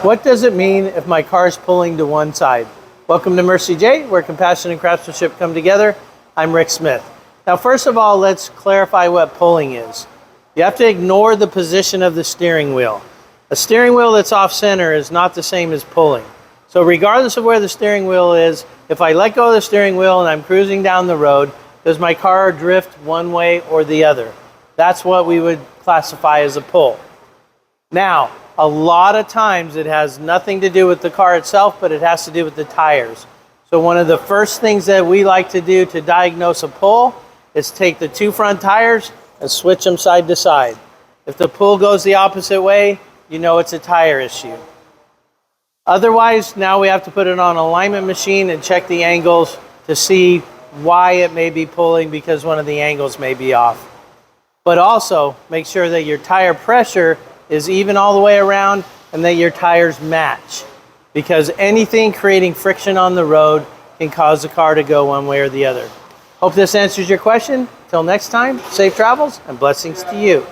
What does it mean if my car is pulling to one side? Welcome to Mercie J, where compassion and craftsmanship come together. I'm Rick Smith. Now, first of all, let's clarify what pulling is. You have to ignore the position of the steering wheel. A steering wheel that's off center is not the same as pulling. So regardless of where the steering wheel is, if I let go of the steering wheel and I'm cruising down the road, does my car drift one way or the other? That's what we would classify as a pull. Now, a lot of times it has nothing to do with the car itself, but it has to do with the tires. So one of the first things that we like to do to diagnose a pull is take the two front tires and switch them side to side. If the pull goes the opposite way, you know it's a tire issue. Otherwise, now we have to put it on an alignment machine and check the angles to see why it may be pulling, because one of the angles may be off. But also make sure that your tire pressure is even all the way around and that your tires match, because anything creating friction on the road can cause the car to go one way or the other. Hope this answers your question. Till next time, safe travels and blessings to you.